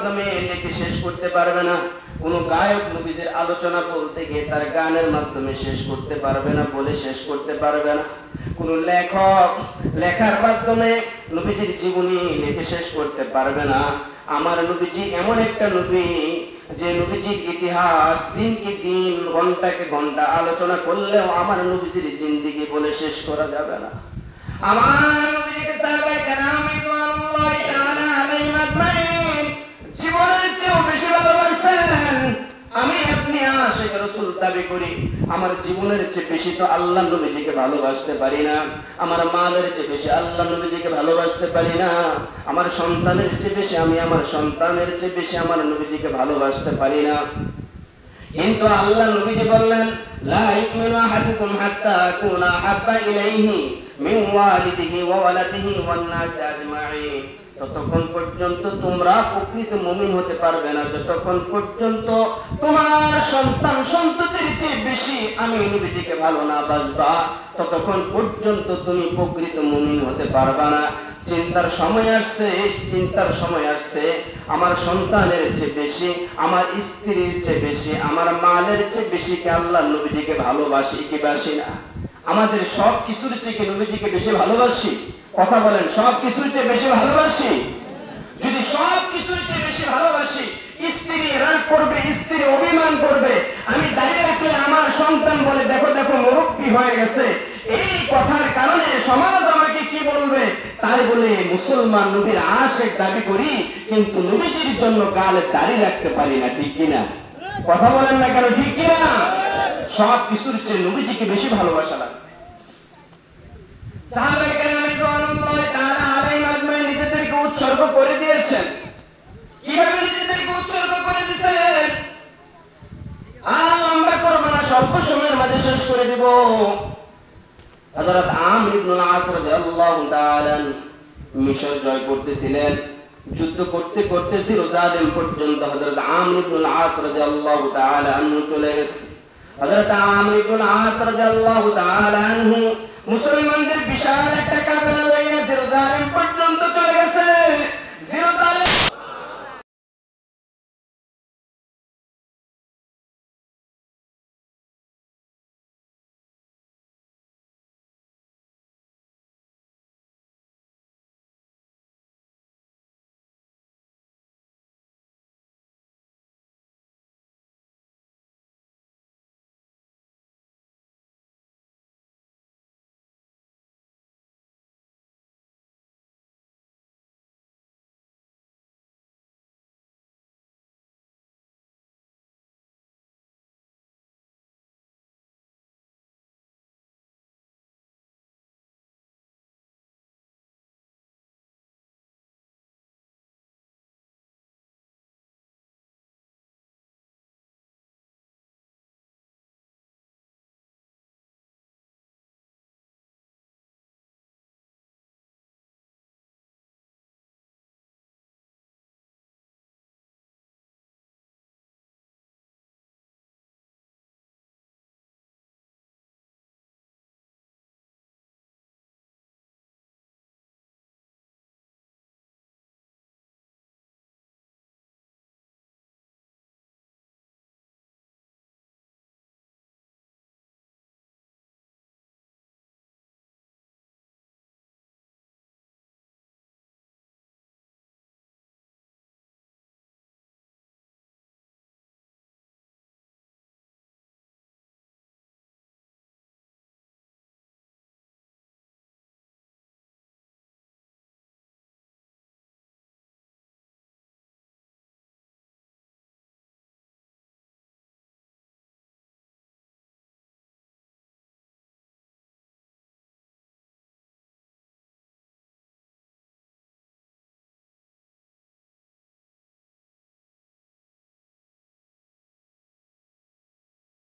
মাধ্যমে লিখে শেষ করতে পারবে না। কোন গায়ক নবীদের আলোচনা বলতে গিয়ে তার গানের মাধ্যমে শেষ করতে পারবে না, বলে শেষ করতে পারবে না। কোন লেখক লেখার মাধ্যমে নবীজির জীবনী লিখে শেষ করতে পারবে না। আমার নবীজি এমন একটা নবী যে নবীজির ইতিহাস দিনকে দিন ঘন্টাকে ঘন্টা আলোচনা করলেও আমার নবীজির জিন্দেগি বলে শেষ করা যাবে না। আমার নবীজিকে সাহাবায়ে কেরাম রিদওয়ানুল্লাহি তাআলা আলাইহিম আজমাইন জীবনের চেয়েও বেশি ভালোবাসেন। আমি আপনি আশিক রাসূল দাবি করি, আমার জীবনের চেয়ে বেশি তো আল্লাহ নবীজিকে ভালোবাসতে পারি না। আমার মালের চেয়ে বেশি আল্লাহ নবীজিকে ভালোবাসতে পারি না। আমার সন্তানের চেয়ে বেশি আমি আমার সন্তানের চেয়ে বেশি আমার নবীজিকে ভালোবাসতে পারি না। কিন্তু আল্লাহ নবীজি বললেন, লা ইউমিনু আহাদুকুম হাত্তা আকুনা আহাব্বা ইলাইহি মিন ওয়ালিদিহি ওয়া ওয়ালাদিহি ওয়ান নাসি আজমাইন। ততক্ষণ পর্যন্ত তোমরা প্রকৃত মুমিন হতে পারবে না যতক্ষণ পর্যন্ত তোমার সন্তান সন্ততির চেয়ে বেশি আমি নবীজিকে ভালো না বাসবা, ততক্ষণ পর্যন্ত তুমি প্রকৃত মুমিন হতে পারবে না। চিন্তার সময় আসছে, চিন্তার সময় আসছে, আমার সন্তানের চেয়ে বেশি, আমার স্ত্রীর চেয়ে বেশি, আমার মালের চেয়ে বেশি কি আল্লাহ নবীজিকে ভালোবাসি কি বাসি না? আমাদের সব কিছুর চেয়ে কি নবীজিকে বেশি ভালোবাসি? কথা বলেন, সব কিছুর চেয়ে বেশি ভালোবাসি? যদি সব কিছুর চেয়ে বেশি ভালোবাসি, স্ত্রী রাগ করবে, স্ত্রী অভিমান করবে, আমি দাঁড়িয়ে রাখলে আমার সন্তান বলে দেখো দেখো মুরব্বী হয়ে গেছে, এই কথার কারণে সমাজ আমাকে কি বলবে? তাই বলে মুসলমান নবীর আশিক দাবি করি, কিন্তু নবীজির জন্য গালে দাড়ি রাখতে পারি না, ঠিক কিনা? কথা বলেন না কেন, ঠিক কিনা? সব কিছুর চেয়ে নবীজিকে বেশি ভালোবাসা লাগবে। সাহাবায়ে কেরাম রিদওয়ানুল্লাহি তাআলা আলাইহিম আজমাইন নিজেদেরকে উৎসর্গ করে দিয়েছেন। কিভাবে নিজেদেরকে উৎসর্গ করে দিয়েছেন? আর লম্বা করব না, স্বল্প সময়ের মাঝে শেষ করে দিব। হযরত আমর ইবনে আস রাদিয়াল্লাহু তাআলা মিশর জয় করতেছিলেন, যুদ্ধ করতে করতে জেরুজালেম পর্যন্ত হযরত আমর ইবনে আস রাদিয়াল্লাহু তাআলা আনহু চলে গেছে। হযরত আমর ইবনে আস রাদিয়াল্লাহু তাআলা আনহু মুসলমানদের বিশাল একটা কাফেলা লইয়া জেরুজালেম পর্যন্ত চলে